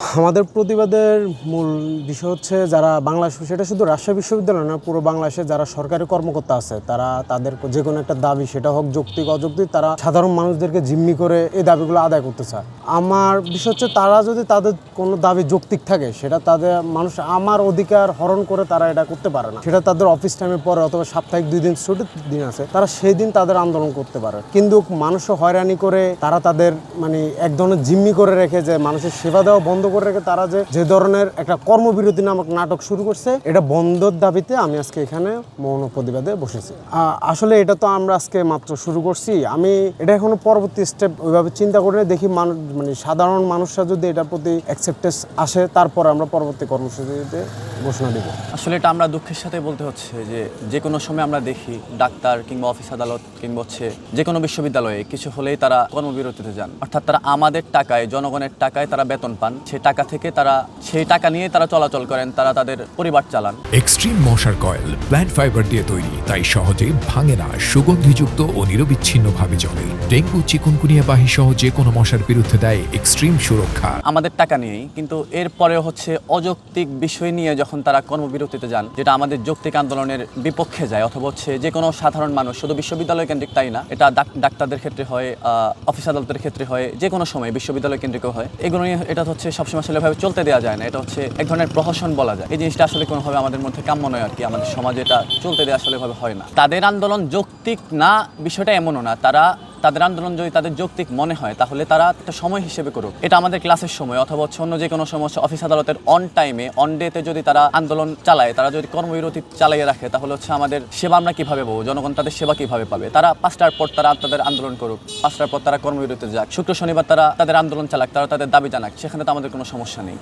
আমাদের প্রতিবাদের মূল বিষয় হচ্ছে যারা বাংলাদেশ, সেটা শুধু রাজশাহী বিশ্ববিদ্যালয় না, পুরো বাংলাদেশে যারা সরকারি কর্মকর্তা আছে তারা তাদের যে কোনো একটা দাবি, সেটা হোক যৌক্তিক অযৌক্তিক, তারা সাধারণ মানুষদেরকে জিম্মি করে এই দাবিগুলো আদায় করতে চায়। আমার বিষয় হচ্ছে তারা যদি তাদের কোনো দাবি যৌক্তিক থাকে, সেটা তাদের মানুষ আমার অধিকার হরণ করে তারা এটা করতে পারে না। সেটা তাদের অফিস টাইমের পরে অথবা সাপ্তাহিক 2 দিন ছুটির দিন আছে, তারা সেই দিন তাদের আন্দোলন করতে পারে। কিন্তু মানুষও হয়রানি করে তারা তাদের এক ধরনের জিম্মি করে রেখে, যে মানুষের সেবা দেওয়া বন্ধ করে রেখে তারা যে ধরনের একটা কর্মবিরতি নামক নাটক শুরু করছে, এটা বন্ধর দাবিতে আমি আজকে এখানে মৌন প্রতিবাদে বসেছি। আসলে এটা তো আমরা আজকে মাত্র শুরু করছি। আমি এটা এখনো পরবর্তী স্টেপ ওইভাবে চিন্তা করে দেখি, সাধারণ মানুষরা যদি এটার প্রতি অ্যাকসেপ্টেন্স আসে, তারপর আমরা পরবর্তী কর্মসূচিতে ঘোষণা দেব। আসলে এটা আমরা দুঃখের সাথে বলতে হচ্ছে যে কোনো সময় আমরা দেখি ডাক্তার কিংবা অফিস আদালত কিংবা যে কোনো বিশ্ববিদ্যালয়ে কিছু হলেই তারা কর্মবিরতিতে যান। অর্থাৎ তারা আমাদের টাকায়, জনগণের টাকায় তারা বেতন পান। সেই টাকা থেকে সেই টাকা নিয়ে তারা চলাচল করেন, তারা তাদের পরিবার চালান। এক্সট্রিম মশার কয়েল প্ল্যান্ট ফাইবার দিয়ে তৈরি, তাই সহজে ভাঙে না, সুগন্ধিযুক্ত ও নিরবিচ্ছিন্নভাবে জ্বলে। ডেঙ্গু, চিকুনগুনিয়া বাহি সহ যে কোনো মশার বিরুদ্ধে দেয় এক্সট্রিম সুরক্ষা। আমাদের টাকা নিয়েই, কিন্তু এরপরেও অযৌক্তিক বিষয় নিয়ে যখন তারা কর্মবিরতিতে যান, যেটা আমাদের যৌক্তিক আন্দোলনের বিপক্ষে যায়, অথবা যে কোনো সাধারণ মানুষ, শুধু বিশ্ববিদ্যালয় কেন্দ্রিক তাই না, এটা ডাক্তারদের ক্ষেত্রে হয়, অফিস আদালতের ক্ষেত্রে হয়, যে কোনো সময় বিশ্ববিদ্যালয় কেন্দ্রিকও হয়। এগুলো নিয়ে এটা সবসময় আসলে চলতে দেওয়া যায় না। এটা এক ধরনের প্রহসন বলা যায়। এই জিনিসটা আসলে কোনোভাবে আমাদের মধ্যে কাম্য নয় আর কি। আমাদের সমাজে এটা চলতে দেওয়া আসলে হয় না। তাদের আন্দোলন যৌক্তিক না, বিষয়টা এমনও না। তাদের আন্দোলন যদি তাদের যৌক্তিক মনে হয়, তাহলে তারা একটা সময় হিসেবে করুক। এটা আমাদের ক্লাসের সময় অথবা অন্য যে কোনো সময়, অফিস আদালতের অন টাইমে, অন ডেতে যদি তারা আন্দোলন চালায়, তারা যদি কর্মবিরতি চালিয়ে রাখে, তাহলে আমাদের সেবা আমরা কিভাবে পাবো, জনগণ তাদের সেবা কিভাবে পাবে? তারা 5টার পর তাদের আন্দোলন করুক, 5টার পর তারা কর্মবিরতিতে যাক, শুক্র শনিবার তারা তাদের আন্দোলন চালাক, তারা তাদের দাবি জানাক, সেখানে তো আমাদের কোনো সমস্যা নেই।